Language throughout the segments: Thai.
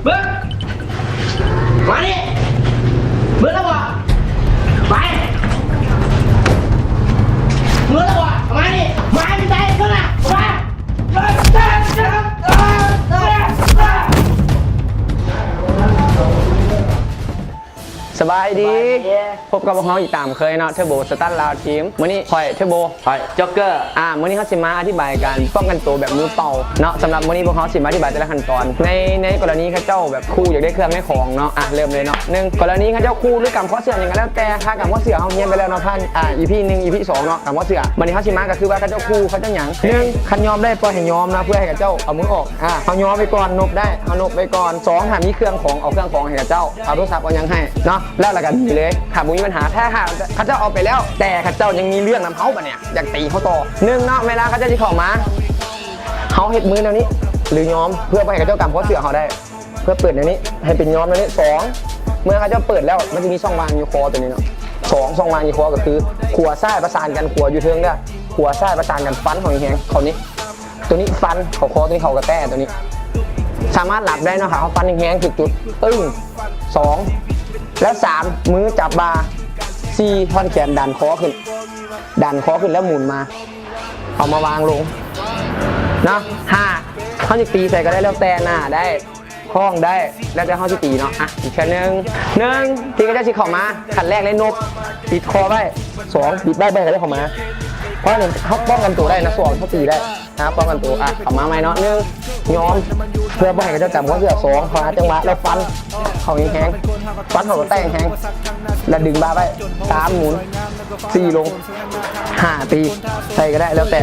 เบิ้งมาดิเบิ้งแล้วบ่ไปเบิ้งแล้วบ่มาดิมาดิใจเบิ้งอ่ะมาสบายดีพบกับพวกเราอีกตามเคยเนาะเทอร์โบสตันลาวทีมมื้อนี้คอยเทอร์โบคอยจ็อกเกอร์มื้อนี้เขาสิมาอธิบายการป้องกันตัวแบบมือเป่าเนาะสำหรับมื้อนี้พวกเขาสิมาอธิบายแต่ละขั้นตอนในกรณีเขาเจ้าแบบคู่อยากได้เครื่องได้ของเนาะเริ่มเลยเนาะ1กรณีเขาเจ้าคู่หรือกำข้อเสื่อมอย่างนั้นแล้วแต่ถ้ากำข้อเสื่อมเขาเงียบไปแล้วเนาะพันEP 1 EP 2เนาะกำข้อเสื่อมมื้อนี้เขาสิมาก็คือว่าเขาเจ้าคู่เขาเจ้าหยัง1คันยอมได้ปล่อยให้ยอมนะเพื่อให้เขาเจ้าเอามือออกเขายอมไปก่อนนบได้เอานบไปก่อน2ถ้ามีเครื่องของเอาเครื่องของให้เขาเจ้าเอาโทรศัพท์เอายังให้เนาะแล้วละกันดีเลยถ้าบุญมีปัญหาถ้าเขาเจ้าเอาไปแล้วแต่เขาเจ้ายังมีเรื่องนำเขาปะเนี่ยอยากตีเขาต่อ1เนาะเวลาเขาเจ้าที่เข้ามาเขาเฮ็ดมือแนวนี้หรือยอมเพื่อไปให้เขาเจ้ากำข้อเสื่อมเขาได้เพื่อเปิดแนวนี้ให้เป็นยอมแนวนี้2เมื่อเขาเจ้าเปิดแล้วมันจะมีช่องวางอยู่คอตัวนี้เนาะ2ช่องวางอยู่คอก็คือขัวซ้ายประสานกันขัวอยู่เทิงได้ขัวซ้ายประสานกันฟันของแหงเขานี้ตัวนี้ฟันเขาคอตัวนี้เขากระแต้ตัวนี้สามารถหลับได้นะค่ะเขาฟันแหงจุดตึ้ง2และ3มือจับบาร์4ท่อนแขนดันคอขึ้นแล้วหมุนมาเอามาวางลงนะ5เขาจะตีใส่ก็ได้แล้วแต่หน้าได้คล้องได้แล้วแต่เขาจะตีเนาะอีกแค่นึงตีก็จะชิดเข้ามาขันแรกเลยนบปิดคอไว้2ปิดได้ก็ได้เข้ามาเพราะ1เขาป้องกันตัวได้นะ2เขาตีได้นะป้องกันตัวเข้ามาไหมเนาะ1ยอมเพื่อป้องกันจะจับเขาเสือ2พอจังหวะแล้วฟันเขาแห้งฟันเขาแตงแห้งแล้วดึงบาไว้3หมุน4ลง5ตีใส่ก็ได้แล้วแต่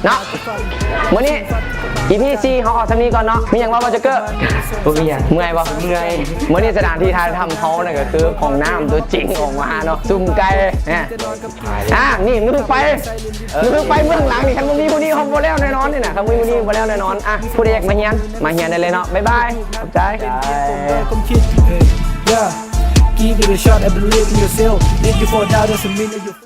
เนาะวันนี้EP 4เขาออกทำนี้ก่อนเนาะมีอย่างว่าจะเกิดตัวมีอย่างเมื่อยปะเมื่อยเมื่อนี้สถานที่ทายทำเขาเนี่ยก็คือของน้ำตัวจริงออกมาเนาะซุ่มไก่เนี่ยนี่มือไฟเบื้องหลังนี่คันมีผู้นี้เขาโมแล้วแน่นอนนี่นะคันมีผู้นี้โมแล้วแน่นอนผู้เด็กมาเฮียนได้เลยเนาะบ๊ายบายขอบใจGive it a shot and believe in yourself. If you fall down, doesn't mean that you